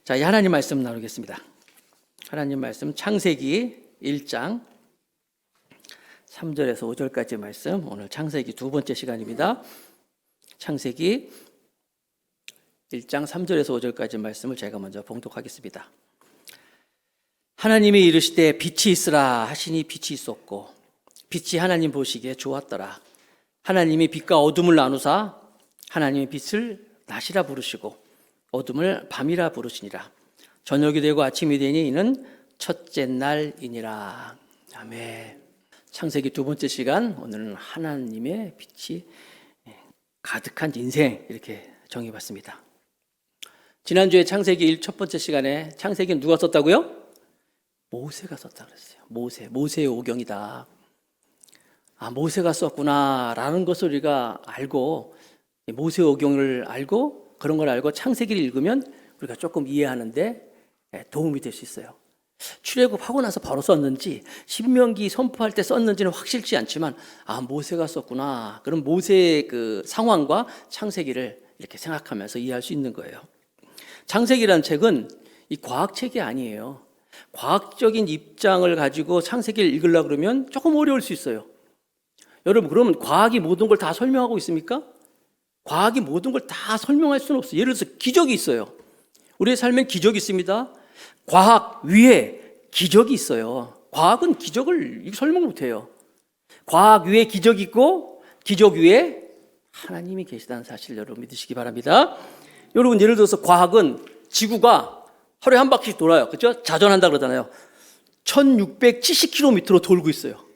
자, 이 하나님 말씀 나누겠습니다. 하나님 말씀 창세기 1장 3절에서 5절까지 말씀, 오늘 창세기 두 번째 시간입니다. 창세기 1장 3절에서 5절까지 말씀을 제가 먼저 봉독하겠습니다. 하나님이 이르시되 빛이 있으라 하시니 빛이 있었고 빛이 하나님 보시기에 좋았더라. 하나님이 빛과 어둠을 나누사 하나님이 빛을 낮이라 부르시고 어둠을 밤이라 부르시니라. 저녁이 되고 아침이 되니 이는 첫째 날이니라. 아멘. 창세기 두 번째 시간, 오늘은 하나님의 빛이 가득한 인생, 이렇게 정해봤습니다. 지난주에 창세기 1 첫 번째 시간에 창세기는 누가 썼다고요? 모세가 썼다 그랬어요. 모세의 오경이다. 아, 모세가 썼구나 라는 것을 우리가 알고, 모세의 오경을 알고, 그런 걸 알고 창세기를 읽으면 우리가 조금 이해하는데 도움이 될 수 있어요. 출애굽하고 나서 바로 썼는지 신명기 선포할 때 썼는지는 확실치 않지만, 아, 모세가 썼구나. 그럼 모세의 그 상황과 창세기를 이렇게 생각하면서 이해할 수 있는 거예요. 창세기라는 책은 이 과학책이 아니에요. 과학적인 입장을 가지고 창세기를 읽으려고 그러면 조금 어려울 수 있어요. 여러분, 그러면 과학이 모든 걸 다 설명하고 있습니까? 과학이 모든 걸 다 설명할 수는 없어요. 예를 들어서 기적이 있어요. 우리의 삶엔 기적이 있습니다. 과학 위에 기적이 있어요. 과학은 기적을 설명 못해요. 과학 위에 기적이 있고 기적 위에 하나님이 계시다는 사실을 여러분 믿으시기 바랍니다. 여러분, 예를 들어서 과학은 지구가 하루에 한 바퀴씩 돌아요. 그렇죠? 자전한다 그러잖아요. 1670km로 돌고 있어요.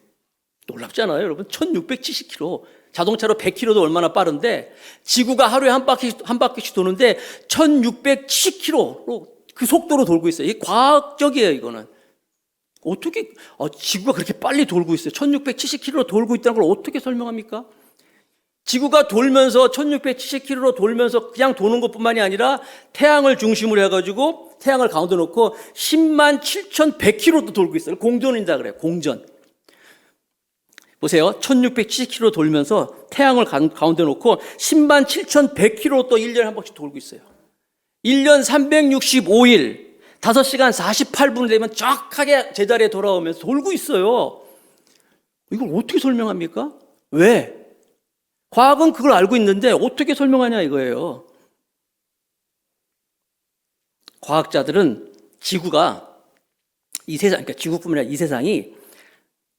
놀랍지 않아요, 여러분? 1670km. 자동차로 100km도 얼마나 빠른데 지구가 하루에 한 바퀴씩 도는데 1670km로 그 속도로 돌고 있어요. 이게 과학적이에요, 이거는. 어떻게 지구가 그렇게 빨리 돌고 있어요? 1670km로 돌고 있다는 걸 어떻게 설명합니까? 지구가 돌면서 1670km로 돌면서 그냥 도는 것뿐만이 아니라 태양을 중심으로 해가지고 태양을 가운데 놓고 107,100km도 돌고 있어요. 공전이다 그래요. 공전. 보세요. 1670km 돌면서 태양을 가운데 놓고 107,100km 또 1년에 한 번씩 돌고 있어요. 1년 365일 5시간 48분을 되면 정확하게 제자리에 돌아오면서 돌고 있어요. 이걸 어떻게 설명합니까? 왜? 과학은 그걸 알고 있는데 어떻게 설명하냐 이거예요. 과학자들은 지구가 이 세상, 그러니까 지구뿐만 아니라 이 세상이,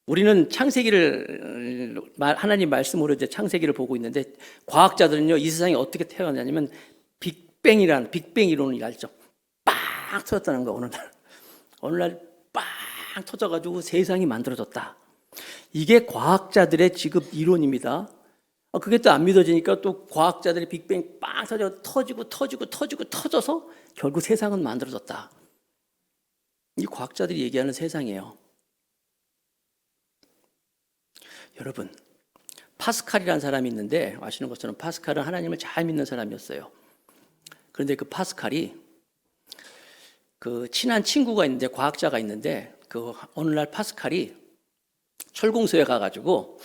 우리는 창세기를 하나님 말씀으로 이제 창세기를 보고 있는데, 과학자들은요 이 세상이 어떻게 태어나냐면 빅뱅이라는 빅뱅 이론을 알죠. 빵 터졌다는 거. 어느 날 빵 터져가지고 세상이 만들어졌다. 이게 과학자들의 지금 이론입니다. 그게 또 안 믿어지니까 또 과학자들이 빅뱅 빵 터져서 결국 세상은 만들어졌다. 이 과학자들이 얘기하는 세상이에요. 여러분, 파스칼이라는 사람이 있는데, 아시는 것처럼 파스칼은 하나님을 잘 믿는 사람이었어요. 그런데 그 파스칼이 그 친한 친구가 있는데, 과학자가 있는데, 그 어느 날 파스칼이 철공소에 가가지고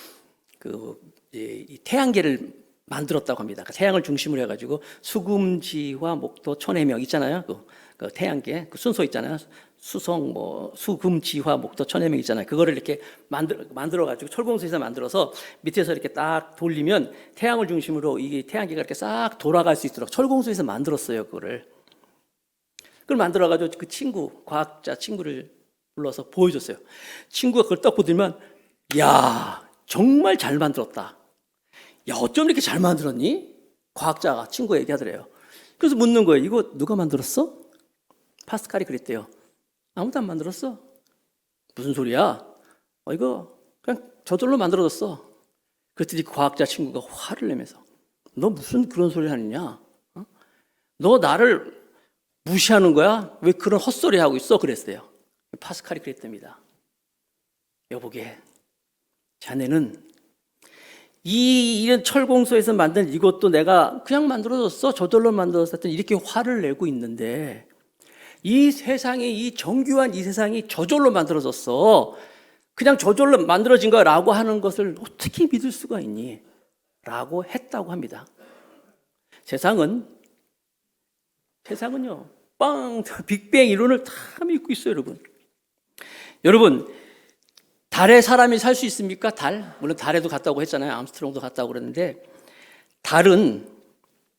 이 태양계를 만들었다고 합니다. 그 태양을 중심으로 해가지고 수금지화 목도 천해명 있잖아요. 그 태양계 그 순서 있잖아요. 수성 수금지화 목도 천해명 있잖아요. 그거를 이렇게 만들어가지고 철공소에서 만들어서 밑에서 이렇게 딱 돌리면 태양을 중심으로 이게 태양계가 이렇게 싹 돌아갈 수 있도록 철공소에서 만들었어요. 그걸 만들어가지고 그 과학자 친구를 불러서 보여줬어요. 친구가 그걸 딱 보더니만, 야, 정말 잘 만들었다. 야, 어쩜 이렇게 잘 만들었니? 과학자가 친구가 얘기하더래요. 그래서 묻는 거예요. 이거 누가 만들었어? 파스칼이 그랬대요. 아무도 안 만들었어. 무슨 소리야? 이거 그냥 저절로 만들어졌어. 그랬더니 과학자 친구가 화를 내면서, 너 무슨 그런 소리 하느냐? 너 나를 무시하는 거야? 왜 그런 헛소리 하고 있어? 그랬어요. 파스칼이 그랬답니다. 여보게, 자네는 이런 철공소에서 만든 이것도 내가 그냥 만들어졌어, 저절로 만들어졌어, 이렇게 화를 내고 있는데, 이 세상이, 이 정교한 이 세상이 저절로 만들어졌어, 그냥 저절로 만들어진 거라고 하는 것을 어떻게 믿을 수가 있니? 라고 했다고 합니다. 세상은요 빵 빅뱅 이론을 다 믿고 있어요, 여러분. 여러분, 달에 사람이 살 수 있습니까? 달? 물론 달에도 갔다고 했잖아요. 암스트롱도 갔다고 그랬는데 달은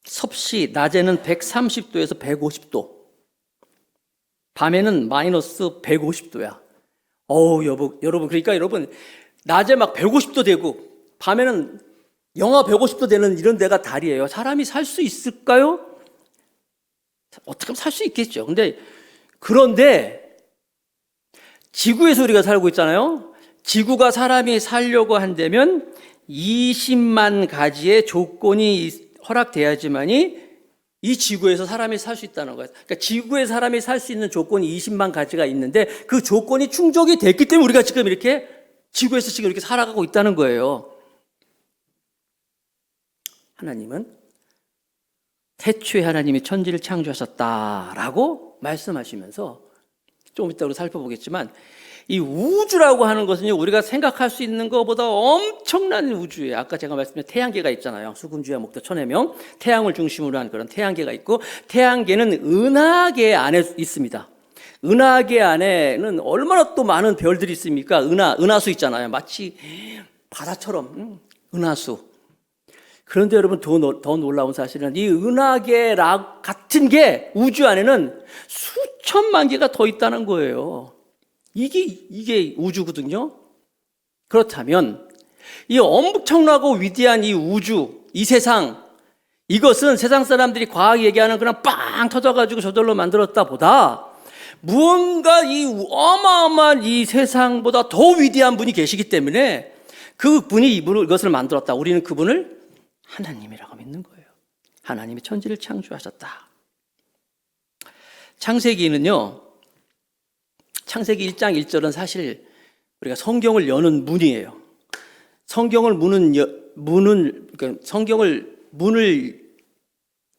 섭씨 낮에는 130도에서 150도, 밤에는 마이너스 150도야. 여러분, 그러니까 여러분, 낮에 막 150도 되고 밤에는 영하 150도 되는 이런 데가 달이에요. 사람이 살 수 있을까요? 어떻게 하면 살 수 있겠죠. 그런데 지구에서 우리가 살고 있잖아요. 지구가 사람이 살려고 한다면 20만 가지의 조건이 허락돼야지만이 이 지구에서 사람이 살 수 있다는 거예요. 그러니까 지구에 사람이 살 수 있는 조건이 20만 가지가 있는데 그 조건이 충족이 됐기 때문에 우리가 지금 이렇게 지구에서 지금 이렇게 살아가고 있다는 거예요. 하나님은 태초에 하나님이 천지를 창조하셨다라고 말씀하시면서 조금 이따 우리 살펴보겠지만 이 우주라고 하는 것은요, 우리가 생각할 수 있는 것보다 엄청난 우주예요. 아까 제가 말씀드린 태양계가 있잖아요. 수금주야 목도 천해명, 태양을 중심으로 한 그런 태양계가 있고, 태양계는 은하계 안에 있습니다. 은하계 안에는 얼마나 또 많은 별들이 있습니까? 은하수 있잖아요. 마치 바다처럼 은하수. 그런데 여러분, 더 놀라운 사실은 이 은하계 같은 게 우주 안에는 수천만 개가 더 있다는 거예요. 이게 우주거든요. 그렇다면 이 엄청나고 위대한 이 우주, 이 세상, 이것은 세상 사람들이 과학 얘기하는 그냥 빵 터져가지고 저절로 만들었다 보다 무언가 이 어마어마한 이 세상보다 더 위대한 분이 계시기 때문에 그 분이 이것을 만들었다. 우리는 그분을 하나님이라고 믿는 거예요. 하나님이 천지를 창조하셨다. 창세기는요, 창세기 1장 1절은 사실 우리가 성경을 여는 문이에요. 성경을 그러니까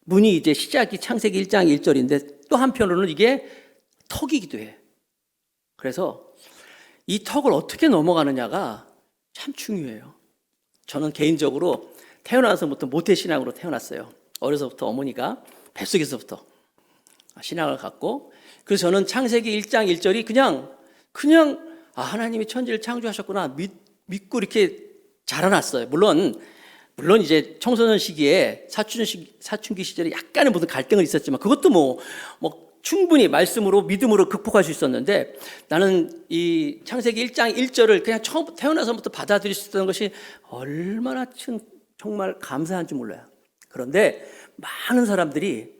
문이 이제 시작이 창세기 1장 1절인데 또 한편으로는 이게 턱이기도 해. 그래서 이 턱을 어떻게 넘어가느냐가 참 중요해요. 저는 개인적으로 태어나서부터 모태신앙으로 태어났어요. 어려서부터 어머니가 뱃속에서부터 신앙을 갖고, 그래서 저는 창세기 1장 1절이 그냥 하나님이 천지를 창조하셨구나 믿고 이렇게 자라났어요. 물론 이제 청소년 시기에 사춘기 시절에 약간의 무슨 갈등은 있었지만 그것도 뭐 충분히 말씀으로 믿음으로 극복할 수 있었는데, 나는 이 창세기 1장 1절을 그냥 처음 태어나서부터 받아들일 수 있었던 것이 얼마나 정말 감사한지 몰라요. 그런데 많은 사람들이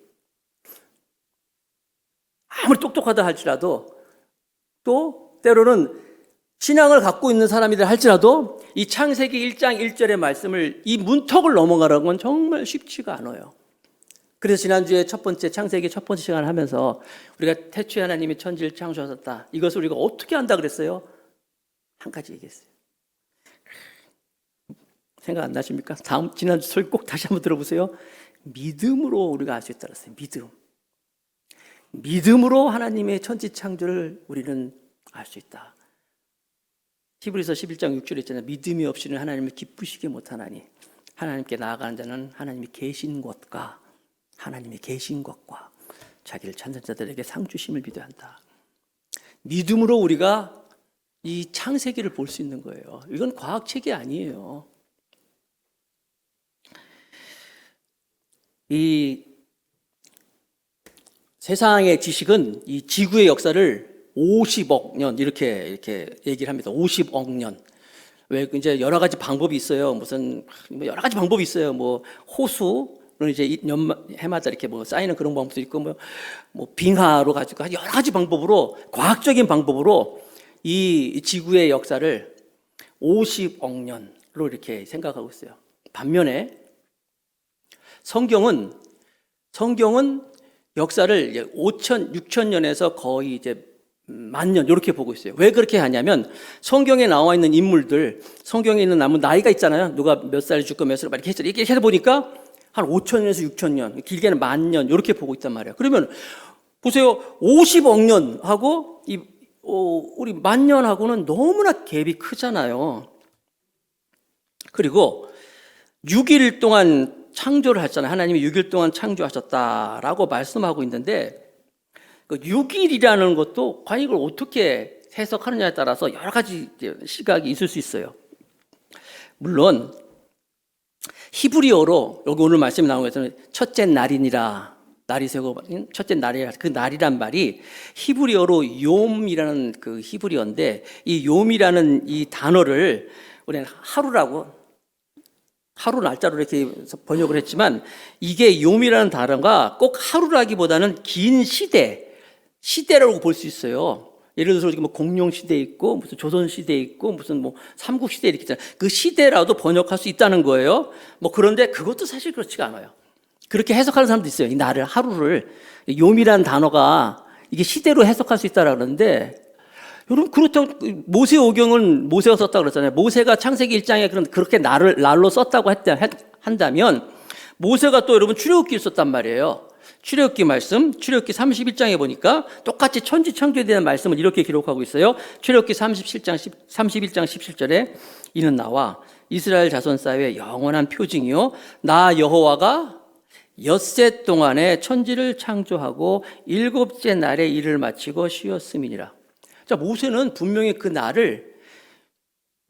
아무리 똑똑하다 할지라도, 또 때로는 신앙을 갖고 있는 사람이라 할지라도 이 창세기 1장 1절의 말씀을, 이 문턱을 넘어가라는 건 정말 쉽지가 않아요. 그래서 지난주에 창세기 첫 번째 시간을 하면서 우리가 태초에 하나님이 천지를 창조하셨다, 이것을 우리가 어떻게 안다 그랬어요? 한 가지 얘기했어요. 생각 안 나십니까? 지난주 소리 꼭 다시 한번 들어보세요. 믿음으로 우리가 알 수 있다 그랬어요. 믿음으로 하나님의 천지 창조를 우리는 알 수 있다. 히브리서 11장 6절에 있잖아요. 믿음이 없이는 하나님을 기쁘시게 못하나니 하나님께 나아가는 자는 하나님이 계신 것과 자기를 찾는 자들에게 상 주심을 믿어야 한다. 믿음으로 우리가 이 창세기를 볼 수 있는 거예요. 이건 과학책이 아니에요. 이 세상의 지식은 이 지구의 역사를 50억 년 이렇게 얘기를 합니다. 50억 년. 왜 이제 여러 가지 방법이 있어요. 무슨 여러 가지 방법이 있어요. 뭐 호수는 이제 해마다 이렇게 쌓이는 그런 방법도 있고, 뭐 빙하로 가지고 여러 가지 방법으로, 과학적인 방법으로 이 지구의 역사를 50억 년로 이렇게 생각하고 있어요. 반면에 성경은 역사를 5천, 6천 년에서 거의 이제 10,000년 이렇게 보고 있어요. 왜 그렇게 하냐면 성경에 나와 있는 인물들, 성경에 있는 나이가 있잖아요. 누가 몇 살 죽고 몇 살 이렇게 했잖아요. 이렇게 해서 보니까 한 5,000년에서 6,000년, 길게는 10,000년 이렇게 보고 있단 말이에요. 그러면 보세요. 50억 년하고 우리 10,000년하고는 너무나 갭이 크잖아요. 그리고 6일 동안 창조를 했잖아요. 하나님이 6일 동안 창조하셨다라고 말씀하고 있는데, 그 6일이라는 것도 과연 이걸 어떻게 해석하느냐에 따라서 여러 가지 시각이 있을 수 있어요. 물론 히브리어로 여기 오늘 말씀이 나온 것처럼 첫째 날이니라, 날이 새고 첫째 날이라, 그 날이란 말이 히브리어로 욤이라는 그 히브리어인데, 이 욤이라는 이 단어를 우리는 하루 날짜로 이렇게 번역을 했지만, 이게 욤이라는 단어가 꼭 하루라기보다는 긴 시대라고 볼 수 있어요. 예를 들어서 뭐 공룡 시대 있고 무슨 조선 시대 있고 무슨 뭐 삼국 시대 이렇게 있잖아요. 그 시대라도 번역할 수 있다는 거예요. 뭐 그런데 그것도 사실 그렇지가 않아요. 그렇게 해석하는 사람도 있어요. 이 날을, 하루를 욤이라는 단어가 이게 시대로 해석할 수 있다라 그러는데, 여러분 그렇다고 모세오경은 모세가 썼다고 그랬잖아요. 모세가 창세기 1장에 그렇게 날로 썼다고 한다면 모세가 또 여러분 출애굽기를 썼단 말이에요. 출애굽기 말씀, 출애굽기 31장에 보니까 똑같이 천지 창조에 대한 말씀을 이렇게 기록하고 있어요. 출애굽기 31장 17절에 이는 나와 이스라엘 자손 사이의 영원한 표징이요 나 여호와가 엿새 동안에 천지를 창조하고 일곱째 날에 일을 마치고 쉬었음이니라. 자, 모세는 분명히 그 날을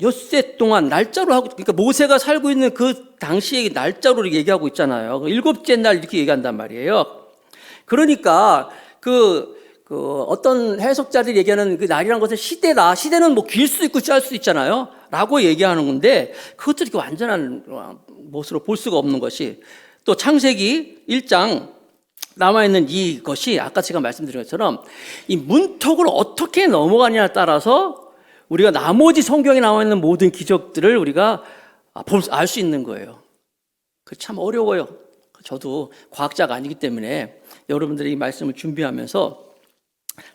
엿새 동안 날짜로 하고, 그러니까 모세가 살고 있는 그 당시의 날짜로 얘기하고 있잖아요. 일곱째 날 이렇게 얘기한단 말이에요. 그러니까 어떤 해석자들이 얘기하는 그 날이라는 것은 시대다. 시대는 뭐 길 수도 있고 짧을 수도 있잖아요. 라고 얘기하는 건데, 그것도 이렇게 완전한 것으로 볼 수가 없는 것이, 또 창세기 1장 남아있는 이것이 아까 제가 말씀드린 것처럼 이 문턱을 어떻게 넘어가냐에 따라서 우리가 나머지 성경에 나와 있는 모든 기적들을 우리가 알 수 있는 거예요. 그 참 어려워요. 저도 과학자가 아니기 때문에 여러분들이 이 말씀을 준비하면서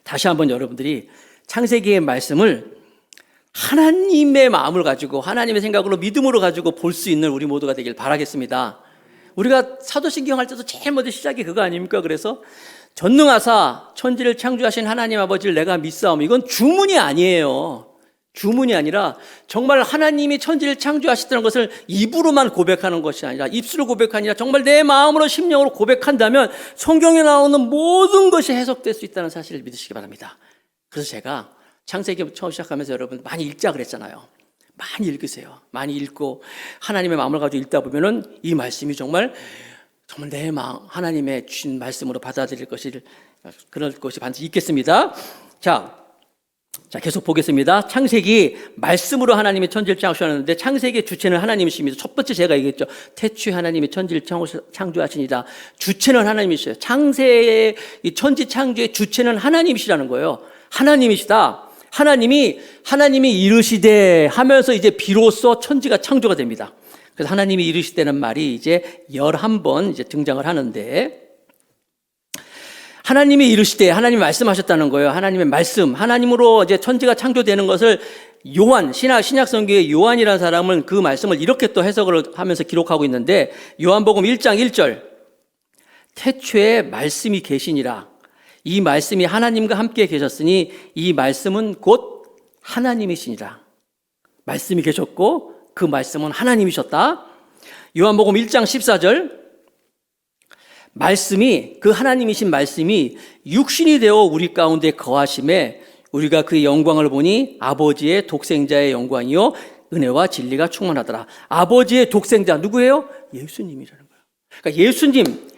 다시 한번 여러분들이 창세기의 말씀을 하나님의 마음을 가지고, 하나님의 생각으로, 믿음으로 가지고 볼 수 있는 우리 모두가 되길 바라겠습니다. 우리가 사도신경 할 때도 제일 먼저 시작이 그거 아닙니까? 그래서 전능하사 천지를 창조하신 하나님 아버지를 내가 믿사오며, 이건 주문이 아니에요. 주문이 아니라 정말 하나님이 천지를 창조하셨다는 것을 입으로만 고백하는 것이 아니라, 입술로 고백하는 게 아니라 정말 내 마음으로 심령으로 고백한다면 성경에 나오는 모든 것이 해석될 수 있다는 사실을 믿으시기 바랍니다. 그래서 제가 창세기 처음 시작하면서 여러분 많이 읽자 그랬잖아요. 많이 읽으세요. 많이 읽고 하나님의 마음을 가지고 읽다 보면은 이 말씀이 정말 내 마음, 하나님의 주신 말씀으로 받아들일 그럴 것이 반드시 있겠습니다. 자, 계속 보겠습니다. 창세기 말씀으로 하나님이 천지를 창조하셨는데, 창세기의 주체는 하나님이십니다. 첫 번째 제가 얘기했죠. 태초에 하나님이 천지를 창조하시니라. 주체는 하나님이시죠. 창세의 이 천지 창조의 주체는 하나님이시라는 거예요. 하나님이시다. 하나님이 이르시되 하면서 이제 비로소 천지가 창조가 됩니다. 그래서 하나님이 이르시되는 말이 이제 11번 이제 등장을 하는데, 하나님이 이르시되, 하나님이 말씀하셨다는 거예요. 하나님의 말씀, 하나님으로 이제 천지가 창조되는 것을 신약 성경의 요한이라는 사람은 그 말씀을 이렇게 또 해석을 하면서 기록하고 있는데, 요한복음 1장 1절, 태초에 말씀이 계시니라. 이 말씀이 하나님과 함께 계셨으니 이 말씀은 곧 하나님이시니라. 말씀이 계셨고 그 말씀은 하나님이셨다. 요한복음 1장 14절, 말씀이, 그 하나님이신 말씀이 육신이 되어 우리 가운데 거하심에 우리가 그 영광을 보니 아버지의 독생자의 영광이요 은혜와 진리가 충만하더라. 아버지의 독생자 누구예요? 예수님이라는 거예요. 그러니까 예수님,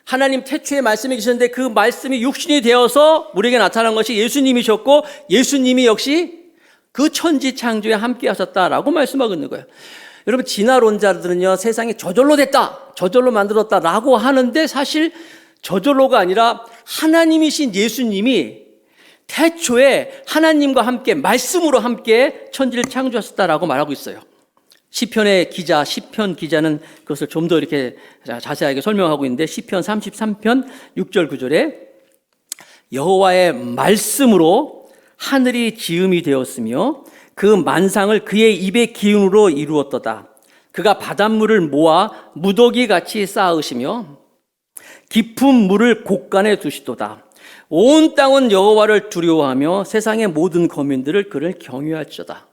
하나님 태초에 말씀이 계셨는데 그 말씀이 육신이 되어서 우리에게 나타난 것이 예수님이셨고, 예수님이 역시 그 천지 창조에 함께 하셨다라고 말씀하고 있는 거예요. 여러분, 진화론자들은요, 세상이 저절로 됐다, 저절로 만들었다라고 하는데, 사실 저절로가 아니라 하나님이신 예수님이 태초에 하나님과 함께, 말씀으로 함께 천지를 창조하셨다라고 말하고 있어요. 시편 기자는 그것을 좀 더 이렇게 자세하게 설명하고 있는데, 시편 33편 6절 9절에 여호와의 말씀으로 하늘이 지음이 되었으며 그 만상을 그의 입의 기운으로 이루었도다. 그가 바닷물을 모아 무더기 같이 쌓으시며 깊은 물을 곳간에 두시도다. 온 땅은 여호와를 두려워하며 세상의 모든 거민들을 그를 경외할지어다.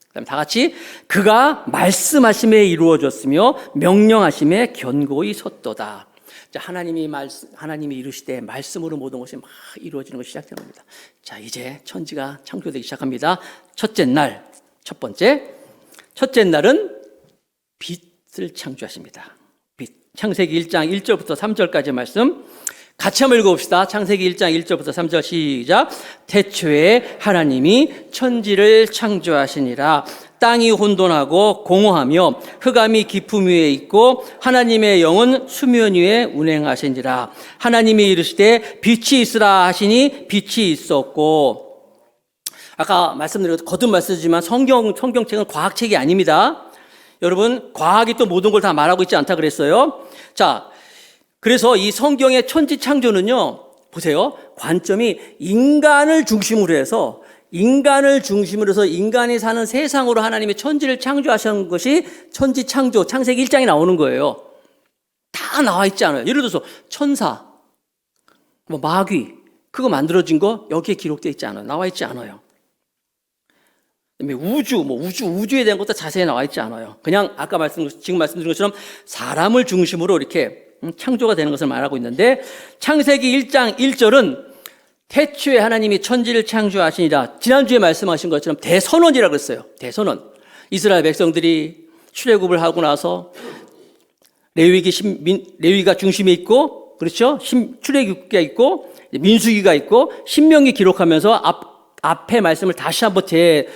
그다음 다 같이, 그가 말씀하심에 이루어졌으며 명령하심에 견고히 섰도다. 자, 하나님이 이루시되 말씀으로 모든 것이 막 이루어지는 것이 시작되는 겁니다. 자, 이제 천지가 창조되기 시작합니다. 첫째 날은 빛을 창조하십니다. 빛. 창세기 1장 1절부터 3절까지 말씀 같이 한번 읽어봅시다. 창세기 1장 1절부터 3절 시작. 태초에 하나님이 천지를 창조하시니라. 땅이 혼돈하고 공허하며 흑암이 깊음 위에 있고 하나님의 영은 수면 위에 운행하시니라. 하나님이 이르시되 빛이 있으라 하시니 빛이 있었고. 아까 말씀드린 거듭 말씀드리지만 성경책은 과학책이 아닙니다. 여러분, 과학이 또 모든 걸 다 말하고 있지 않다 그랬어요. 자, 그래서 이 성경의 천지 창조는요, 보세요. 관점이 인간을 중심으로 해서 인간이 사는 세상으로 하나님이 천지를 창조하신 것이 천지 창조, 창세기 1장에 나오는 거예요. 다 나와 있지 않아요. 예를 들어서 천사, 마귀, 그거 만들어진 거 여기에 기록되어 있지 않아요. 나와 있지 않아요. 우주에 대한 것도 자세히 나와 있지 않아요. 그냥 지금 말씀드린 것처럼 사람을 중심으로 이렇게 창조가 되는 것을 말하고 있는데, 창세기 1장 1절은 태초에 하나님이 천지를 창조하시니라. 지난주에 말씀하신 것처럼 대선언이라고 그랬어요. 대선언. 이스라엘 백성들이 출애굽을 하고 나서 레위가 중심에 있고, 그렇죠? 출애굽기가 있고 민수기가 있고 신명기 기록하면서 앞에 말씀을 다시 한번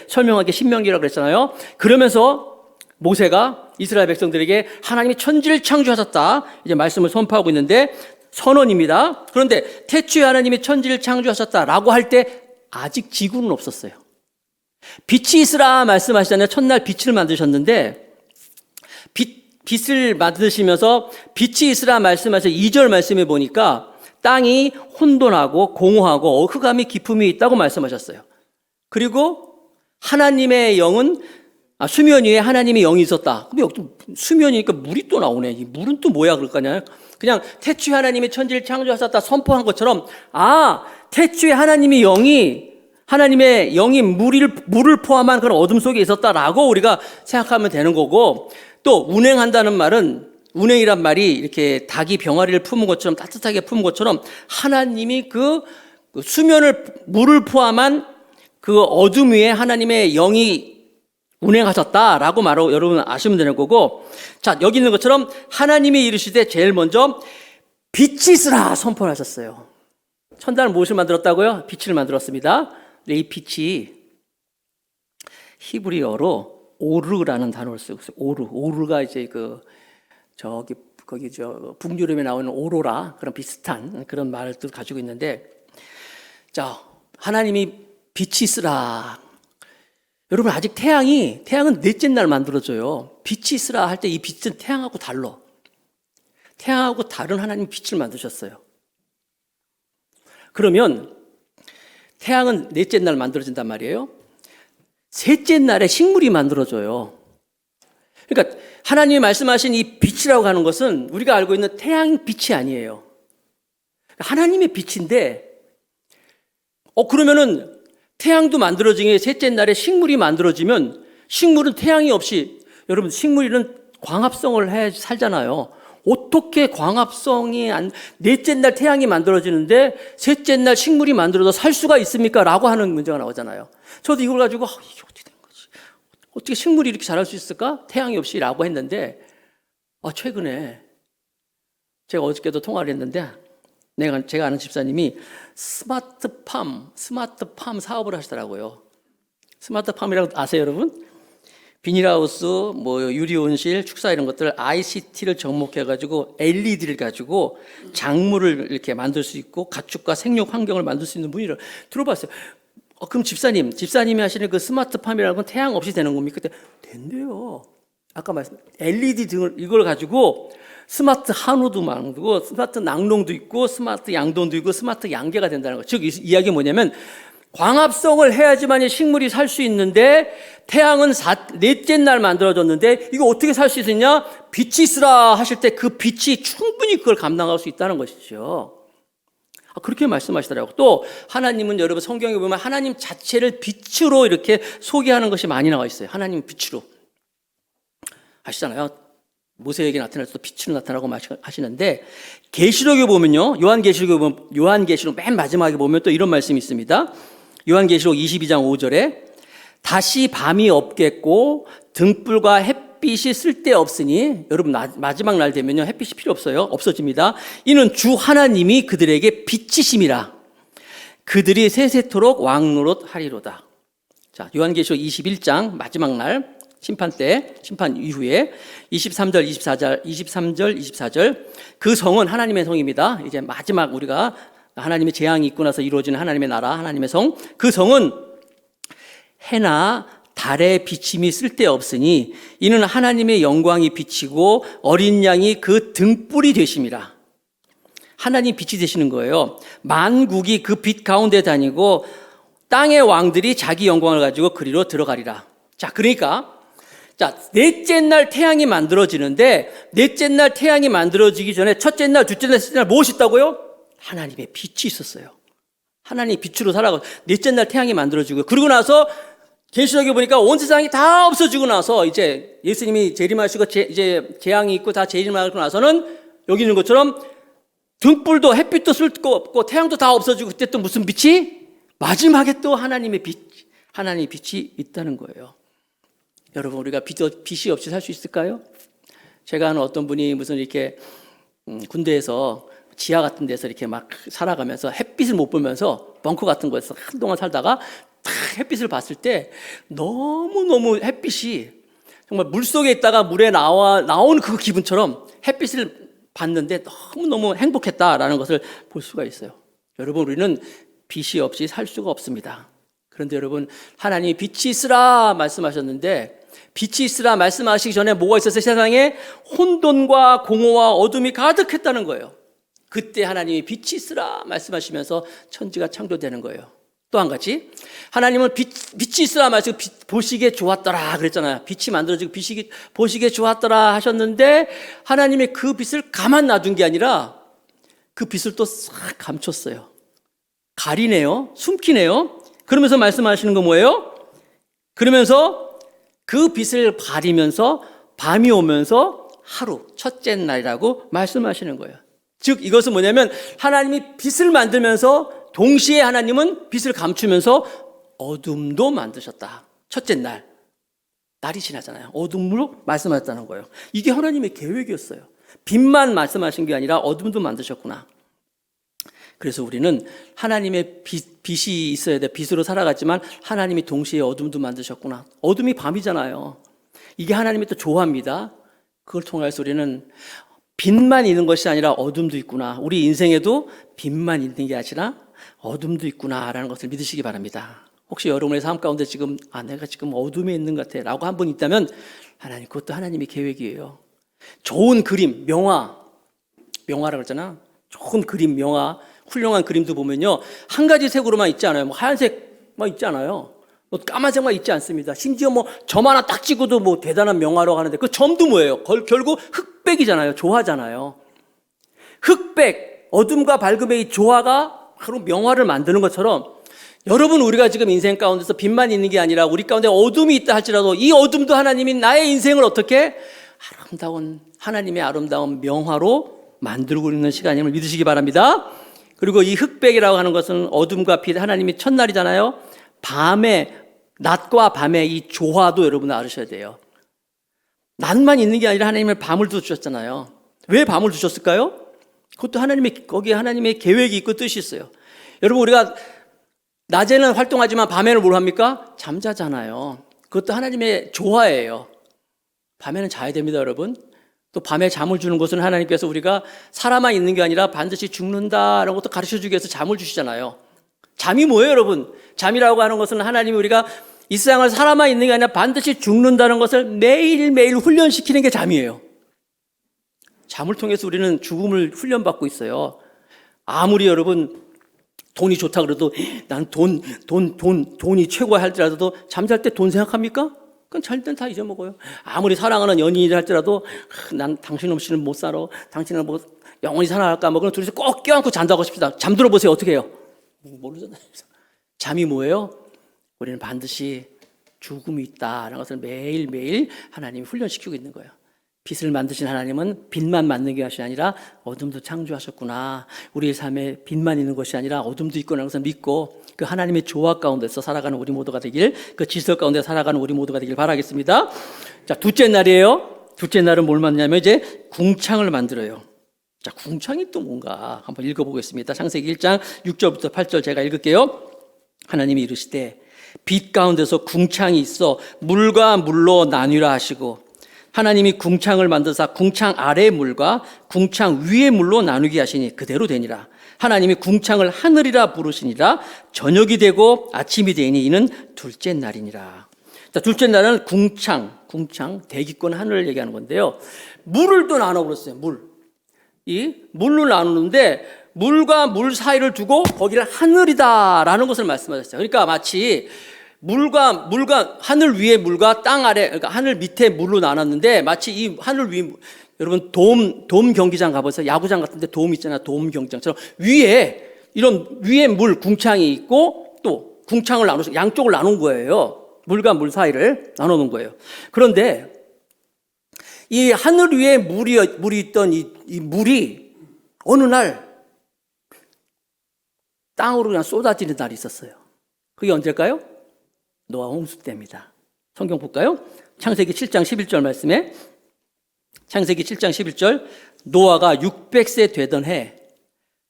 설명하게 신명기라고 그랬잖아요. 그러면서 모세가 이스라엘 백성들에게 하나님이 천지를 창조하셨다, 이제 말씀을 선포하고 있는데, 선언입니다. 그런데 태초에 하나님이 천지를 창조하셨다라고 할 때 아직 지구는 없었어요. 빛이 있으라 말씀하시잖아요. 첫날 빛을 만드셨는데, 빛을 만드시면서 빛이 있으라 말씀하셔서 2절 말씀해 보니까 땅이 혼돈하고 공허하고 흑암이 깊음이 있다고 말씀하셨어요. 그리고 하나님의 영은 수면 위에 하나님의 영이 있었다. 근데 여기 수면이니까 물이 또 나오네. 이 물은 또 뭐야 그럴까요? 그냥 태초에 하나님이 천지를 창조하셨다 선포한 것처럼, 태초에 하나님의 영이 물을 포함한 그런 어둠 속에 있었다라고 우리가 생각하면 되는 거고, 또 운행한다는 말은, 운행이란 말이 이렇게 닭이 병아리를 품은 것처럼 따뜻하게 품은 것처럼 하나님이 그 물을 포함한 그 어둠 위에 하나님의 영이 운행하셨다라고 말하고 여러분 아시면 되는 거고, 자, 여기 있는 것처럼 하나님이 이르시되 제일 먼저 빛이 있으라 선포하셨어요. 첫날 무엇을 만들었다고요? 빛을 만들었습니다. 이 빛이 히브리어로 오르라는 단어를 쓰고 있어요. 오르가 이제 북유럽에 나오는 오로라, 그런 비슷한 그런 말을 또 가지고 있는데, 자, 하나님이 빛이 있으라. 여러분, 아직 태양은 넷째 날 만들어져요. 빛이 있으라 할 때 이 빛은 태양하고 달라. 태양하고 다른 하나님 빛을 만드셨어요. 그러면 태양은 넷째 날 만들어진단 말이에요. 셋째 날에 식물이 만들어져요. 그러니까 하나님이 말씀하신 이 빛이라고 하는 것은 우리가 알고 있는 태양 빛이 아니에요. 하나님의 빛인데, 그러면은 태양도 만들어지게 셋째 날에 식물이 만들어지면, 식물은 태양이 없이, 여러분, 식물은 광합성을 해 살잖아요. 어떻게 넷째 날 태양이 만들어지는데 셋째 날 식물이 만들어서 살 수가 있습니까? 라고 하는 문제가 나오잖아요. 저도 이걸 가지고 이게 어떻게 된 거지? 어떻게 식물이 이렇게 자랄 수 있을까? 태양이 없이 라고 했는데, 최근에 제가 어저께도 통화를 했는데, 제가 아는 집사님이 스마트팜 사업을 하시더라고요. 스마트팜이라고 아세요, 여러분? 비닐하우스, 유리온실, 축사 이런 것들 ICT를 접목해가지고 LED를 가지고 작물을 이렇게 만들 수 있고 가축과 생육 환경을 만들 수 있는 분이라 들어봤어요. 그럼 집사님이 하시는 그 스마트팜이라는 건 태양 없이 되는 겁니까? 그때 된대요. 아까 LED 등을 이걸 가지고 스마트 한우도 만들고 스마트 낙농도 있고 스마트 양돈도 있고 스마트 양계가 된다는 거. 즉, 이 이야기가 뭐냐면 광합성을 해야지만 식물이 살 수 있는데, 태양은 넷째 날 만들어졌는데 이거 어떻게 살 수 있느냐? 빛이 있으라 하실 때 그 빛이 충분히 그걸 감당할 수 있다는 것이죠. 그렇게 말씀하시더라고요. 또 하나님은, 여러분 성경에 보면 하나님 자체를 빛으로 이렇게 소개하는 것이 많이 나와 있어요. 하나님 빛으로. 아시잖아요. 모세에게 나타날 때도 빛으로 나타나고 하시는데, 계시록에 보면요, 요한계시록 맨 마지막에 보면 또 이런 말씀이 있습니다. 요한계시록 22장 5절에 다시 밤이 없겠고 등불과 햇빛이 쓸데없으니, 여러분 마지막 날 되면요 햇빛이 필요 없어요. 없어집니다. 이는 주 하나님이 그들에게 빛이심이라 그들이 세세토록 왕노릇 하리로다. 자, 요한계시록 21장 마지막 날 심판 때, 심판 이후에 23절 24절 그 성은 하나님의 성입니다. 이제 마지막 우리가 하나님의 재앙이 있고 나서 이루어지는 하나님의 나라, 하나님의 성, 그 성은 해나 달의 비침이 쓸데없으니 이는 하나님의 영광이 비치고 어린 양이 그 등불이 되심이라. 하나님 빛이 되시는 거예요. 만국이 그 빛 가운데 다니고 땅의 왕들이 자기 영광을 가지고 그리로 들어가리라. 자, 그러니까 넷째 날 태양이 만들어지는데, 넷째 날 태양이 만들어지기 전에 첫째 날, 둘째 날, 셋째 날 무엇이 있다고요? 하나님의 빛이 있었어요. 하나님의 빛으로 살아가고 넷째 날 태양이 만들어지고, 그러고 나서 계시록에 보니까 온 세상이 다 없어지고 나서 이제 예수님이 재림하시고 이제 재앙이 있고 다 재림하고 나서는 여기 있는 것처럼 등불도 햇빛도 쓸 거 없고 태양도 다 없어지고, 그때 또 무슨 빛이? 마지막에 또 하나님의 빛이 있다는 거예요. 여러분, 우리가 빛이 없이 살 수 있을까요? 제가 아는 어떤 분이 무슨 이렇게 군대에서 지하 같은 데서 이렇게 막 살아가면서 햇빛을 못 보면서 벙커 같은 거에서 한동안 살다가 딱 햇빛을 봤을 때 너무너무 햇빛이 정말 물속에 있다가 물에 나온 그 기분처럼 햇빛을 봤는데 너무너무 행복했다라는 것을 볼 수가 있어요. 여러분, 우리는 빛이 없이 살 수가 없습니다. 그런데 여러분, 하나님이 빛이 있으라 말씀하셨는데, 빛이 있으라 말씀하시기 전에 뭐가 있었어요? 세상에 혼돈과 공허와 어둠이 가득했다는 거예요. 그때 하나님이 빛이 있으라 말씀하시면서 천지가 창조되는 거예요. 또 한 가지, 하나님은 빛이 있으라 말씀하시고 보시기에 좋았더라 그랬잖아요. 빛이 만들어지고 보시기에 좋았더라 하셨는데, 하나님의 그 빛을 가만 놔둔 게 아니라 그 빛을 또 싹 감췄어요. 가리네요. 숨기네요. 그러면서 말씀하시는 거 뭐예요? 그러면서 그 빛을 가리면서 밤이 오면서 하루, 첫째 날이라고 말씀하시는 거예요. 즉 이것은 뭐냐면, 하나님이 빛을 만들면서 동시에 하나님은 빛을 감추면서 어둠도 만드셨다. 첫째 날, 날이 지나잖아요. 어둠으로 말씀하셨다는 거예요. 이게 하나님의 계획이었어요. 빛만 말씀하신 게 아니라 어둠도 만드셨구나. 그래서 우리는 하나님의 빛이 있어야 돼. 빛으로 살아갔지만 하나님이 동시에 어둠도 만드셨구나. 어둠이 밤이잖아요. 이게 하나님이 또 좋아합니다. 그걸 통해서 우리는 빛만 있는 것이 아니라 어둠도 있구나. 우리 인생에도 빛만 있는 게 아니라 어둠도 있구나라는 것을 믿으시기 바랍니다. 혹시 여러분의 삶 가운데 지금 내가 지금 어둠에 있는 것 같아 라고 한 분 있다면, 하나님, 그것도 하나님의 계획이에요. 좋은 그림, 명화라고 그랬잖아. 좋은 그림, 명화, 훌륭한 그림도 보면요, 한 가지 색으로만 있지 않아요. 뭐 하얀색만 있지 않아요. 뭐 까만색만 있지 않습니다. 심지어 뭐 점 하나 딱 찍어도 뭐 대단한 명화라고 하는데, 그 점도 뭐예요? 결국 흑백이잖아요. 조화잖아요. 흑백, 어둠과 밝음의 이 조화가 바로 명화를 만드는 것처럼, 여러분, 우리가 지금 인생 가운데서 빛만 있는 게 아니라 우리 가운데 어둠이 있다 할지라도 이 어둠도 하나님이 나의 인생을 어떻게 하나님의 아름다운 명화로 만들고 있는 시간임을 믿으시기 바랍니다. 그리고 이 흑백이라고 하는 것은 어둠과 빛, 하나님이 첫날이잖아요. 낮과 밤의 이 조화도 여러분 알으셔야 돼요. 낮만 있는 게 아니라 하나님은 밤을 주셨잖아요. 왜 밤을 주셨을까요? 그것도 거기에 하나님의 계획이 있고 뜻이 있어요. 여러분, 우리가 낮에는 활동하지만 밤에는 뭘 합니까? 잠자잖아요. 그것도 하나님의 조화예요. 밤에는 자야 됩니다, 여러분. 또 밤에 잠을 주는 것은 하나님께서 우리가 살아만 있는 게 아니라 반드시 죽는다라는 것도 가르쳐주기 위해서 잠을 주시잖아요. 잠이 뭐예요, 여러분? 잠이라고 하는 것은 하나님이 우리가 이 세상을 살아만 있는 게 아니라 반드시 죽는다는 것을 매일매일 훈련시키는 게 잠이에요. 잠을 통해서 우리는 죽음을 훈련받고 있어요. 아무리 여러분 돈이 좋다 그래도 난 돈이 최고야 할지라도 잠잘 때 돈 생각합니까? 그건 잘 땐 다 잊어먹어요. 아무리 사랑하는 연인이라 할지라도 난 당신 없이는 못 살아. 당신은 뭐 영원히 살아갈까? 뭐 그런 둘이서 꼭 껴안고 잔다고 싶다. 잠들어 보세요. 어떻게 해요? 모르잖아요. 잠이 뭐예요? 우리는 반드시 죽음이 있다라는 것을 매일매일 하나님이 훈련시키고 있는 거예요. 빛을 만드신 하나님은 빛만 만든 것이 아니라 어둠도 창조하셨구나. 우리의 삶에 빛만 있는 것이 아니라 어둠도 있구나. 그래서 믿고 그 하나님의 조화 가운데서 살아가는 우리 모두가 되길, 그 질서 가운데 살아가는 우리 모두가 되길 바라겠습니다. 자, 둘째 날이에요. 둘째 날은 뭘 만드냐면 이제 궁창을 만들어요. 자, 궁창이 또 뭔가 한번 읽어보겠습니다. 창세기 1장 6절부터 8절 제가 읽을게요. 하나님이 이르시되 빛 가운데서 궁창이 있어 물과 물로 나뉘라 하시고, 하나님이 궁창을 만드사 궁창 아래의 물과 궁창 위의 물로 나누게 하시니 그대로 되니라. 하나님이 궁창을 하늘이라 부르시니라. 저녁이 되고 아침이 되니 이는 둘째 날이니라. 자, 둘째 날은 궁창, 대기권 하늘을 얘기하는 건데요. 물을 또 나눠버렸어요. 이 물로 나누는데 물과 물 사이를 두고 거기를 하늘이다라는 것을 말씀하셨어요. 그러니까 마치 물과 하늘 위의 물과 땅 아래, 그러니까 하늘 밑에 물로 나눴는데, 마치 이 하늘 위, 여러분 돔 경기장 가보세요. 야구장 같은데 돔 있잖아요. 돔 경기장처럼 위에 물 궁창이 있고 또 궁창을 나눠서 양쪽을 나눈 거예요. 물과 물 사이를 나눠 놓은 거예요. 그런데 이 하늘 위에 물이 있던 이 물이 어느 날 땅으로 그냥 쏟아지는 날이 있었어요. 그게 언제일까요? 노아 홍수 때입니다. 성경 볼까요? 창세기 7장 11절 말씀에, 창세기 7장 11절, 노아가 600세 되던 해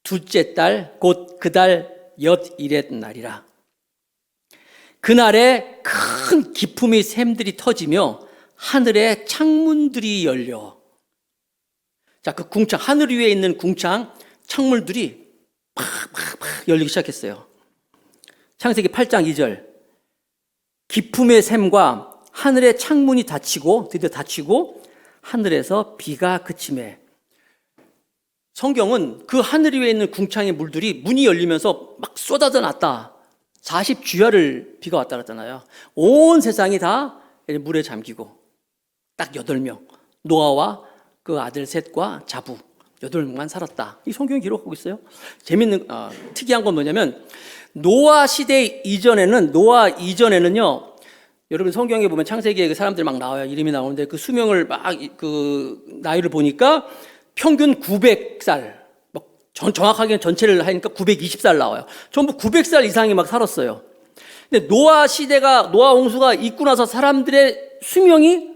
둘째 달 곧 그달 엿일의 날이라. 그날에 큰 기품의 샘들이 터지며 하늘의 창문들이 열려. 자, 그 궁창, 하늘 위에 있는 궁창 창문들이 팍팍팍 열리기 시작했어요. 창세기 8장 2절, 기품의 샘과 하늘의 창문이 드디어 닫히고 하늘에서 비가 그치매. 성경은 그 하늘 위에 있는 궁창의 물들이 문이 열리면서 막 쏟아져 났다. 40주야를 비가 왔다 그랬잖아요. 온 세상이 다 물에 잠기고 딱 8명, 노아와 그 아들 셋과 자부 8명만 살았다. 이 성경이 기록하고 있어요. 특이한 건 뭐냐면 노아 시대 이전에는요, 여러분 성경에 보면 창세기에 그 사람들 막 나와요. 이름이 나오는데 그 수명을 나이를 보니까 평균 900살, 정확하게는 전체를 하니까 920살 나와요. 전부 900살 이상이 막 살았어요. 근데 노아 홍수가 있고 나서 사람들의 수명이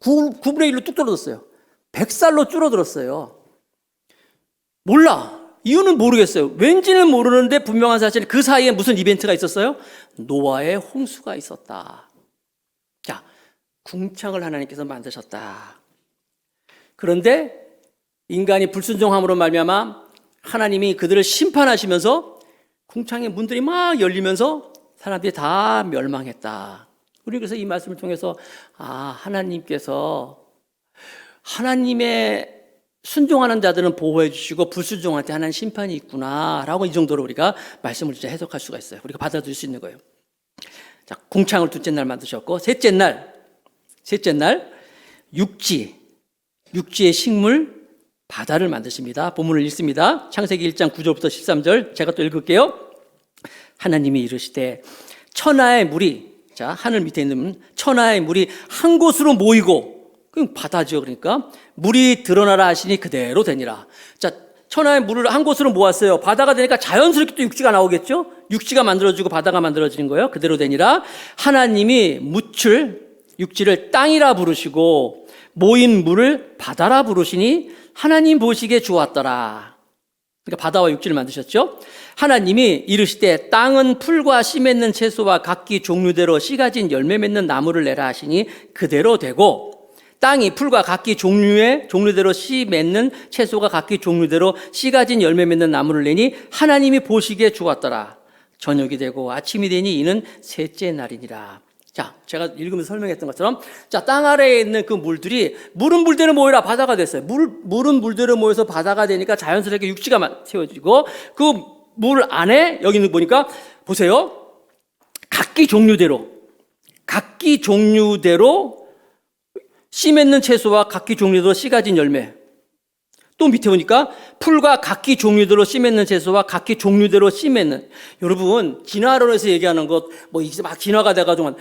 9분의 1로 뚝 떨어졌어요. 100살로 줄어들었어요. 몰라. 이유는 모르겠어요. 왠지는 모르는데 분명한 사실은 그 사이에 무슨 이벤트가 있었어요? 노아의 홍수가 있었다. 자, 궁창을 하나님께서 만드셨다. 그런데 인간이 불순종함으로 말미암아 하나님이 그들을 심판하시면서 궁창의 문들이 막 열리면서 사람들이 다 멸망했다. 우리 그래서 이 말씀을 통해서 하나님께서 하나님의 순종하는 자들은 보호해 주시고 불순종할 때 하나님 심판이 있구나라고 이 정도로 우리가 말씀을 진짜 해석할 수가 있어요. 우리가 받아들일 수 있는 거예요. 자, 궁창을 둘째 날 만드셨고, 셋째 날 육지의 식물 바다를 만드십니다. 본문을 읽습니다. 창세기 1장 9절부터 13절 제가 또 읽을게요. 하나님이 이르시되 천하의 물이, 자, 하늘 밑에 있는 천하의 물이 한 곳으로 모이고, 그럼 바다죠. 그러니까 물이 드러나라 하시니 그대로 되니라. 자, 천하의 물을 한 곳으로 모았어요. 바다가 되니까 자연스럽게 또 육지가 나오겠죠. 육지가 만들어지고 바다가 만들어지는 거예요. 그대로 되니라. 하나님이 육지를 땅이라 부르시고 모인 물을 바다라 부르시니 하나님 보시기에 좋았더라. 그러니까 바다와 육지를 만드셨죠. 하나님이 이르시되 땅은 풀과 씨 맺는 채소와 각기 종류대로 씨 가진 열매 맺는 나무를 내라 하시니 그대로 되고, 땅이 풀과 각기 종류대로 씨 맺는 채소가 각기 종류대로 씨 가진 열매 맺는 나무를 내니 하나님이 보시기에 좋았더라. 저녁이 되고 아침이 되니 이는 셋째 날이니라. 자, 제가 읽으면서 설명했던 것처럼, 자, 땅 아래에 있는 그 물들이 물은 물대로 모이라 바다가 됐어요. 물은 물대로 모여서 바다가 되니까 자연스럽게 육지가 세워지고, 그 물 안에 여기는 보니까 보세요. 각기 종류대로 씨 맺는 채소와 각기 종류대로 씨 가진 열매. 또 밑에 보니까 풀과 각기 종류대로 씨 맺는 채소와 각기 종류대로 씨 맺는. 여러분, 진화론에서 얘기하는 것, 이제 막 진화가 돼가지고,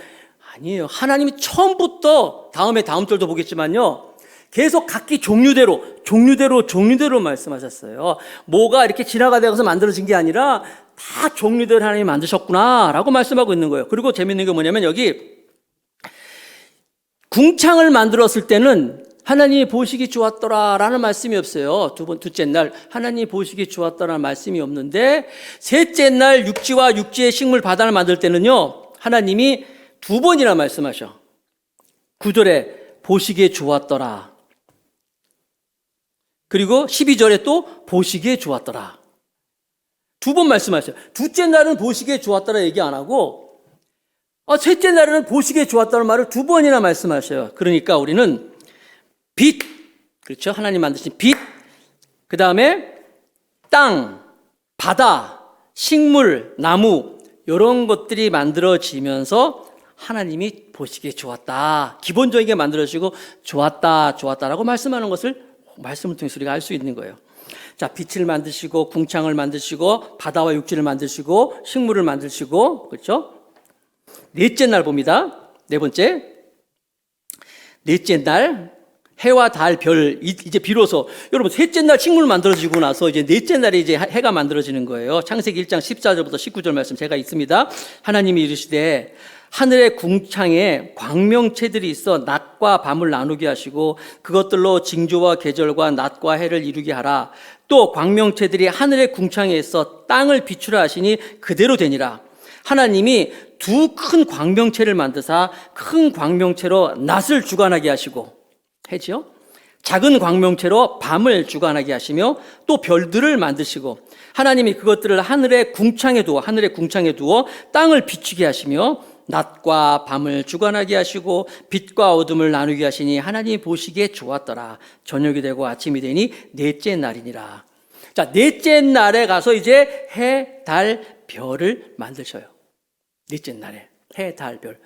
아니에요. 하나님이 처음부터, 다음 절도 보겠지만요, 계속 각기 종류대로 말씀하셨어요. 뭐가 이렇게 진화가 되어서 만들어진 게 아니라 다 종류대로 하나님이 만드셨구나라고 말씀하고 있는 거예요. 그리고 재밌는 게 뭐냐면 여기 궁창을 만들었을 때는 하나님이 보시기 좋았더라라는 말씀이 없어요. 둘째 날 하나님이 보시기 좋았더라는 말씀이 없는데, 셋째 날 육지와 육지의 식물 바다를 만들 때는요, 하나님이 두 번이나 말씀하셔. 9절에 보시기에 좋았더라. 그리고 12절에 또 보시기에 좋았더라. 두 번 말씀하셔요. 둘째 날은 보시기에 좋았더라 얘기 안 하고, 셋째 날에는 보시기에 좋았다는 말을 두 번이나 말씀하셔요. 그러니까 우리는 빛, 그렇죠? 하나님 만드신 빛, 그 다음에 땅, 바다, 식물, 나무, 이런 것들이 만들어지면서 하나님이 보시기에 좋았다. 기본적인 게 만들어지고 좋았다라고 말씀하는 것을 말씀을 통해서 우리가 알 수 있는 거예요. 자, 빛을 만드시고, 궁창을 만드시고, 바다와 육지를 만드시고, 식물을 만드시고, 그렇죠? 넷째 날 봅니다. 네 번째. 넷째 날, 해와 달, 별, 이제 비로소, 여러분, 셋째 날 식물 만들어지고 나서 이제 넷째 날에 이제 해가 만들어지는 거예요. 창세기 1장 14절부터 19절 말씀 제가 있습니다. 하나님이 이르시되, 하늘의 궁창에 광명체들이 있어 낮과 밤을 나누게 하시고 그것들로 징조와 계절과 낮과 해를 이루게 하라. 또 광명체들이 하늘의 궁창에 있어 땅을 비추라 하시니 그대로 되니라. 하나님이 두 큰 광명체를 만드사 큰 광명체로 낮을 주관하게 하시고, 해지요? 작은 광명체로 밤을 주관하게 하시며 또 별들을 만드시고, 하나님이 그것들을 하늘의 궁창에 두어 땅을 비추게 하시며 낮과 밤을 주관하게 하시고 빛과 어둠을 나누게 하시니 하나님이 보시기에 좋았더라. 저녁이 되고 아침이 되니 넷째 날이니라. 자, 넷째 날에 가서 이제 해, 달, 별을 만드셔요. 넷째 날에 해, 달, 별.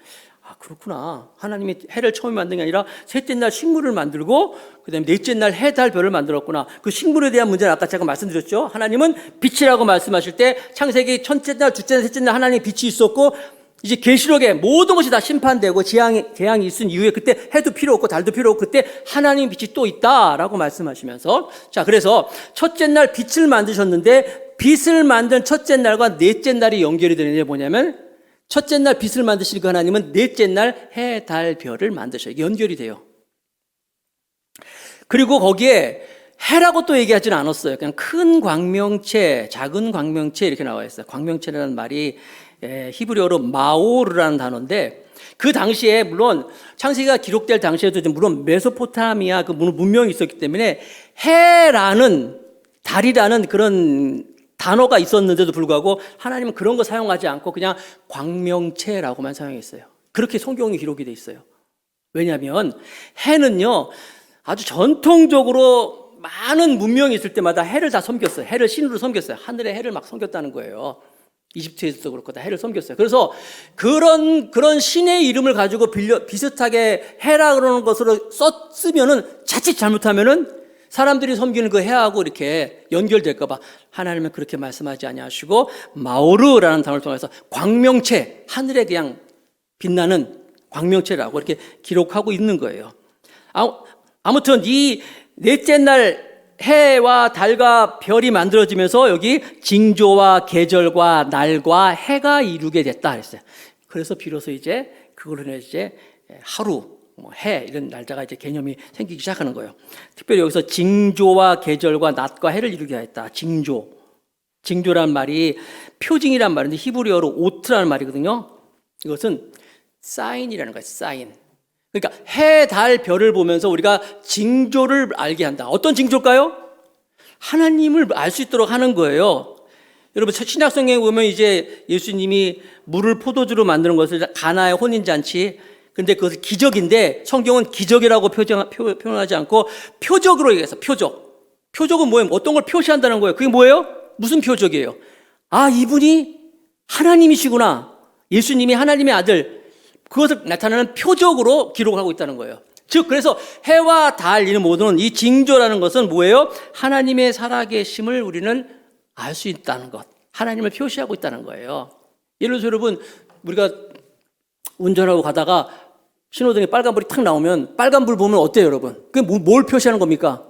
그렇구나. 하나님이 해를 처음에 만든 게 아니라 셋째 날 식물을 만들고 그다음에 넷째 날 해, 달, 별을 만들었구나. 그 식물에 대한 문제는 아까 제가 말씀드렸죠. 하나님은 빛이라고 말씀하실 때 창세기 첫째 날, 둘째 날, 셋째 날 하나님의 빛이 있었고, 이제 계시록에 모든 것이 다 심판되고 재앙이 있은 이후에 그때 해도 필요 없고 달도 필요 없고 그때 하나님 빛이 또 있다라고 말씀하시면서, 자, 그래서 첫째 날 빛을 만드셨는데 빛을 만든 첫째 날과 넷째 날이 연결이 되는 게 뭐냐면, 첫째 날 빛을 만드신 그 하나님은 넷째 날 해, 달, 별을 만드셔요. 연결이 돼요. 그리고 거기에 해라고 또 얘기하지는 않았어요. 그냥 큰 광명체, 작은 광명체 이렇게 나와 있어요. 광명체라는 말이 히브리어로 마오르라는 단어인데, 그 당시에 물론 창세기가 기록될 당시에도 물론 메소포타미아 그 문명이 있었기 때문에 해라는, 달이라는 그런 단어가 있었는데도 불구하고 하나님은 그런 거 사용하지 않고 그냥 광명체라고만 사용했어요. 그렇게 성경이 기록이 돼 있어요. 왜냐하면 해는요, 아주 전통적으로 많은 문명이 있을 때마다 해를 다 섬겼어요. 해를 신으로 섬겼어요. 하늘의 해를 막 섬겼다는 거예요. 이집트에서도 그렇고 다 해를 섬겼어요. 그래서 그런 신의 이름을 가지고 비슷하게 해라 그러는 것으로 썼으면은, 자칫 잘못하면은 사람들이 섬기는 그 해하고 이렇게 연결될까봐 하나님은 그렇게 말씀하지 아니하시고 마오르라는 단어를 통해서 광명체, 하늘에 그냥 빛나는 광명체라고 이렇게 기록하고 있는 거예요. 아무튼 이 넷째 날 해와 달과 별이 만들어지면서 여기 징조와 계절과 날과 해가 이루게 됐다 그랬어요. 그래서 비로소 이제 그걸로 이제 하루, 해 이런 날짜가 이제 개념이 생기기 시작하는 거예요. 특별히 여기서 징조와 계절과 낮과 해를 이루게 했다. 징조란 말이 표징이란 말인데 히브리어로 오트라는 말이거든요. 이것은 사인이라는 거예요. 사인. 그러니까 해, 달, 별을 보면서 우리가 징조를 알게 한다. 어떤 징조일까요? 하나님을 알 수 있도록 하는 거예요. 여러분, 신약성경에 보면 이제 예수님이 물을 포도주로 만드는 것을 가나의 혼인잔치, 근데 그것은 기적인데 성경은 기적이라고 표현하지 않고 표적으로 얘기해서 표적은 뭐예요? 어떤 걸 표시한다는 거예요. 그게 뭐예요? 무슨 표적이에요? 이분이 하나님이시구나. 예수님이 하나님의 아들. 그것을 나타내는 표적으로 기록하고 있다는 거예요. 즉, 그래서 해와 달 이런 모든 이 징조라는 것은 뭐예요? 하나님의 살아계심을 우리는 알 수 있다는 것. 하나님을 표시하고 있다는 거예요. 예를 들어서 여러분, 우리가 운전하고 가다가 신호등에 빨간불이 탁 나오면 빨간불 보면 어때요, 여러분? 그게 뭘 표시하는 겁니까?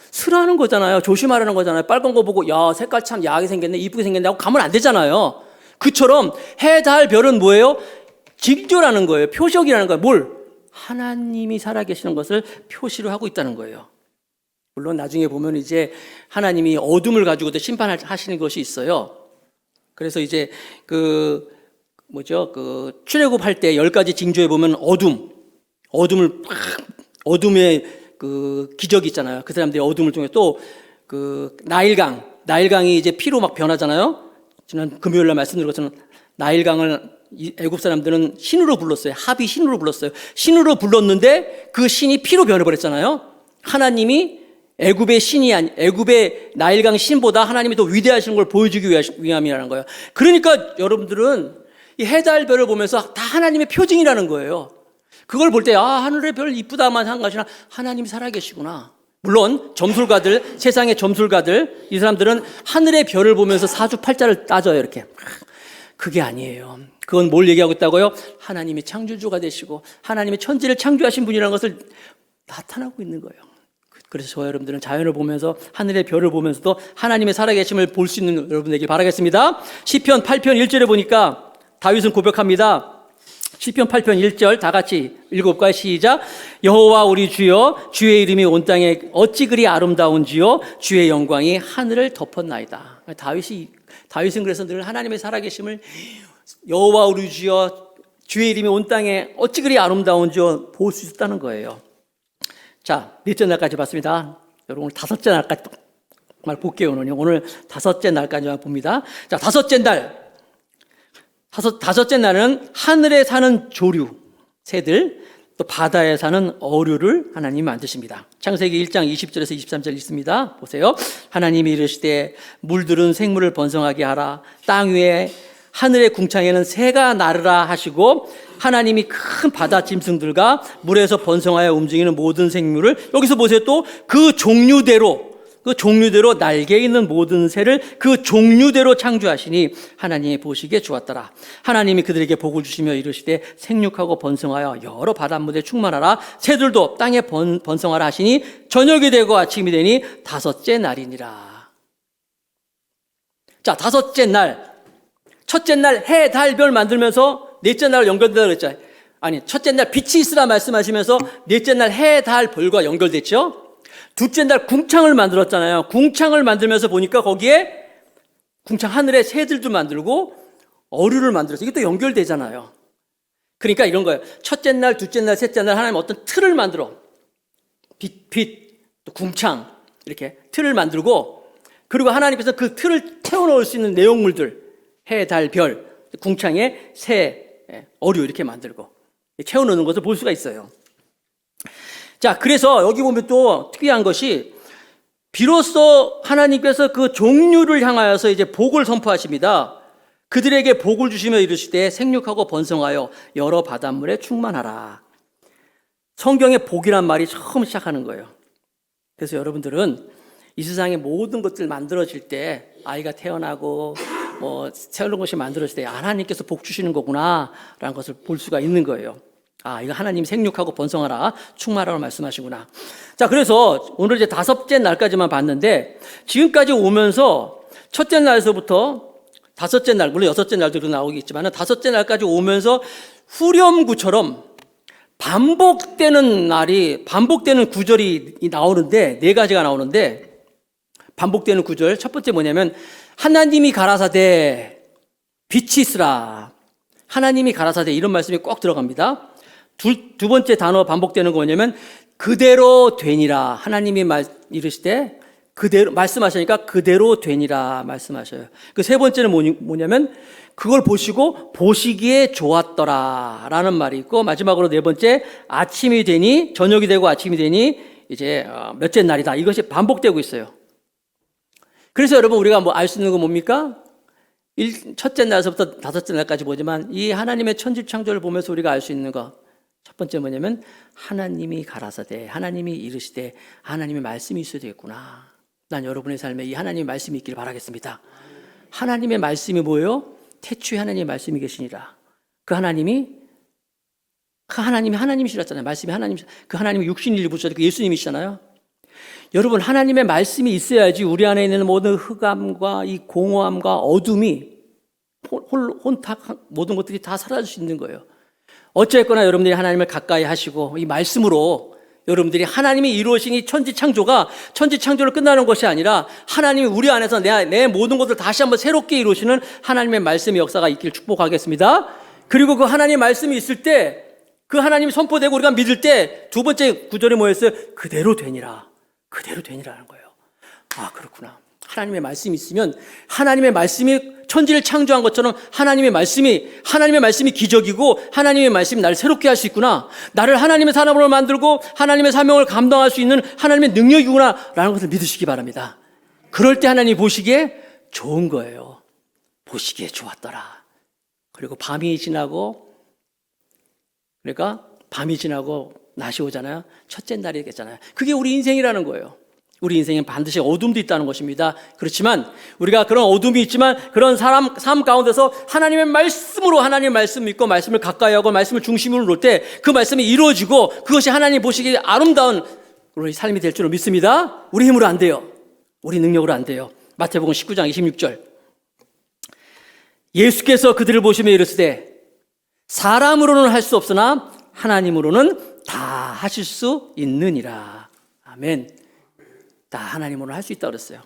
쓰라는 거잖아요. 조심하라는 거잖아요. 빨간 거 보고 야, 색깔 참 야하게 생겼네, 이쁘게 생겼네 하고 가면 안 되잖아요. 그처럼 해, 달, 별은 뭐예요? 징조라는 거예요. 표적이라는 거예요. 뭘? 하나님이 살아계시는 것을 표시로 하고 있다는 거예요. 물론 나중에 보면 이제 하나님이 어둠을 가지고도 심판하시는 것이 있어요. 그래서 이제 출애굽할 때 10가지 징조에 보면 어둠의 그 기적이 있잖아요. 그 사람들이 어둠을 통해 또 그 나일강이 이제 피로 막 변하잖아요. 지난 금요일 날 말씀드린 것처럼 나일강을 애굽 사람들은 신으로 불렀어요. 합이 신으로 불렀어요. 신으로 불렀는데 그 신이 피로 변해버렸잖아요. 하나님이 애굽의 나일강 신보다 하나님이 더 위대하신 걸 보여주기 위함이라는 거예요. 그러니까 여러분들은 이 해달별을 보면서 다 하나님의 표징이라는 거예요. 그걸 볼 때 하늘의 별 이쁘다만 한 것이나 하나님이 살아계시구나. 물론 점술가들, 세상의 점술가들, 이 사람들은 하늘의 별을 보면서 사주팔자를 따져요. 이렇게. 그게 아니에요. 그건 뭘 얘기하고 있다고요? 하나님이 창조주가 되시고 하나님이 천지를 창조하신 분이라는 것을 나타나고 있는 거예요. 그래서 저와 여러분들은 자연을 보면서 하늘의 별을 보면서도 하나님의 살아계심을 볼 수 있는 여러분에게 바라겠습니다. 시편 8편 1절에 보니까 다윗은 고백합니다. 시편 8편 1절 다 같이 읽어볼까요? 시작. 여호와 우리 주여, 주의 이름이 온 땅에 어찌 그리 아름다운지요, 주의 영광이 하늘을 덮었나이다. 다윗은 그래서 늘 하나님의 살아계심을 여호와 우리 주여, 주의 이름이 온 땅에 어찌 그리 아름다운지요 볼 수 있었다는 거예요. 자, 넷째 날까지 봤습니다. 여러분 오늘 다섯째 날까지 정말 볼게요. 오늘 다섯째 날까지만 봅니다. 자, 다섯째 날은 하늘에 사는 조류, 새들, 또 바다에 사는 어류를 하나님이 만드십니다. 창세기 1장 20절에서 23절 있습니다. 보세요. 하나님이 이르시되 물들은 생물을 번성하게 하라. 땅 위에 하늘의 궁창에는 새가 나르라 하시고, 하나님이 큰 바다 짐승들과 물에서 번성하여 움직이는 모든 생물을, 여기서 보세요. 또 그 종류대로 날개 있는 모든 새를 그 종류대로 창조하시니 하나님이 보시기에 좋았더라. 하나님이 그들에게 복을 주시며 이르시되 생육하고 번성하여 여러 바닷물에 충만하라. 새들도 땅에 번성하라 하시니 저녁이 되고 아침이 되니 다섯째 날이니라. 자, 다섯째 날, 첫째 날 해, 달, 별 만들면서 넷째 날 연결된다고 그랬잖아요. 아니, 첫째 날 빛이 있으라 말씀하시면서 넷째 날 해, 달, 별과 연결됐죠. 둘째 날 궁창을 만들었잖아요. 궁창을 만들면서 보니까 거기에 궁창 하늘에 새들도 만들고 어류를 만들었어요. 이게 또 연결되잖아요. 그러니까 이런 거예요. 첫째 날, 둘째 날, 셋째 날 하나님 어떤 틀을 만들어. 빛, 또 궁창 이렇게 틀을 만들고, 그리고 하나님께서 그 틀을 채워넣을 수 있는 내용물들, 해, 달, 별, 궁창에 새, 어류 이렇게 만들고 채워넣는 것을 볼 수가 있어요. 자, 그래서 여기 보면 또 특이한 것이, 비로소 하나님께서 그 종류를 향하여서 이제 복을 선포하십니다. 그들에게 복을 주시며 이르시되 생육하고 번성하여 여러 바닷물에 충만하라. 성경에 복이란 말이 처음 시작하는 거예요. 그래서 여러분들은 이 세상의 모든 것들 만들어질 때, 아이가 태어나고 새로운 것이 만들어질 때 하나님께서 복 주시는 거구나 라는 것을 볼 수가 있는 거예요. 이거 하나님 생육하고 번성하라, 충만하라고 말씀하시구나. 자, 그래서 오늘 이제 다섯째 날까지만 봤는데, 지금까지 오면서 첫째 날에서부터 다섯째 날, 물론 여섯째 날도 나오겠지만 다섯째 날까지 오면서 후렴구처럼 반복되는 구절이 나오는데, 네 가지가 나오는데, 반복되는 구절, 첫 번째 뭐냐면 하나님이 가라사대 빛이 있으라. 하나님이 가라사대, 이런 말씀이 꼭 들어갑니다. 두 번째 단어 반복되는 거 뭐냐면 그대로 되니라. 하나님이 이르시되 그대로 말씀하시니까 그대로 되니라 말씀하셔요. 그 세 번째는 뭐냐면 그걸 보시고 보시기에 좋았더라 라는 말이 있고, 마지막으로 네 번째 아침이 되니, 저녁이 되고 아침이 되니 이제 몇째 날이다. 이것이 반복되고 있어요. 그래서 여러분 우리가 알 수 있는 건 뭡니까? 첫째 날에서부터 다섯째 날까지 보지만 이 하나님의 천지 창조를 보면서 우리가 알 수 있는 거, 첫 번째 뭐냐면 하나님이 가라사대, 하나님이 이르시되 하나님의 말씀이 있어야 되겠구나. 난 여러분의 삶에 이 하나님의 말씀이 있기를 바라겠습니다. 하나님의 말씀이 뭐예요? 태초에 하나님의 말씀이 계시니라. 그 하나님이 그 하나님이 하나님이시잖아요. 말씀이 하나님, 그 하나님이 육신을 입으셔서 그 예수님이시잖아요. 여러분, 하나님의 말씀이 있어야지 우리 안에 있는 모든 흑암과 이 공허함과 어둠이 혼탁 모든 것들이 다 사라질 수 있는 거예요. 어쨌거나 여러분들이 하나님을 가까이 하시고 이 말씀으로 여러분들이 하나님이 이루어진 이 천지창조가 천지창조로 끝나는 것이 아니라 하나님이 우리 안에서 내 모든 것을 다시 한번 새롭게 이루시는 하나님의 말씀의 역사가 있기를 축복하겠습니다. 그리고 그 하나님의 말씀이 있을 때 그 하나님이 선포되고 우리가 믿을 때 두 번째 구절이 뭐였어요? 그대로 되니라. 그대로 되니라는 거예요. 아, 그렇구나. 하나님의 말씀이 있으면 하나님의 말씀이 천지를 창조한 것처럼 하나님의 말씀이 기적이고 하나님의 말씀이 나를 새롭게 할 수 있구나. 나를 하나님의 사람으로 만들고 하나님의 사명을 감당할 수 있는 하나님의 능력이구나 라는 것을 믿으시기 바랍니다. 그럴 때 하나님이 보시기에 좋은 거예요. 보시기에 좋았더라. 그리고 밤이 지나고 낮이 오잖아요. 첫째 날이겠잖아요. 그게 우리 인생이라는 거예요. 우리 인생엔 반드시 어둠도 있다는 것입니다. 그렇지만 우리가 그런 어둠이 있지만 그런 삶 가운데서 하나님의 말씀으로 하나님의 말씀 믿고 말씀을 가까이 하고 말씀을 중심으로 놓을 때 그 말씀이 이루어지고 그것이 하나님 보시기에 아름다운 우리 삶이 될 줄로 믿습니다. 우리 힘으로 안 돼요. 우리 능력으로 안 돼요. 마태복음 19장 26절. 예수께서 그들을 보시며 이르시되 사람으로는 할 수 없으나 하나님으로는 다 하실 수 있느니라. 아멘. 다 하나님으로 할 수 있다고 그랬어요.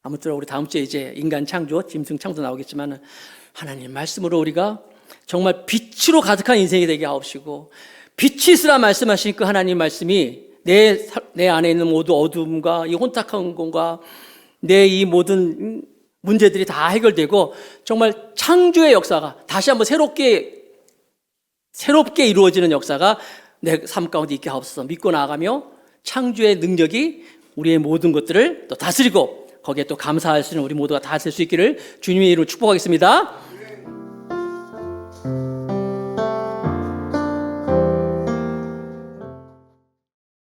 아무튼 우리 다음 주에 이제 인간 창조, 짐승 창조 나오겠지만 하나님 말씀으로 우리가 정말 빛으로 가득한 인생이 되게 하옵시고 빛이 있으라 말씀하신 그 하나님 말씀이 내 안에 있는 모든 어둠과 이 혼탁한 공과 내 이 모든 문제들이 다 해결되고 정말 창조의 역사가 다시 한번 새롭게 이루어지는 역사가 내 삶 가운데 있게 하옵소서. 믿고 나아가며 창조의 능력이 우리의 모든 것들을 또 다스리고 거기에 또 감사할 수 있는 우리 모두가 다 될 수 있기를 주님의 이름으로 축복하겠습니다.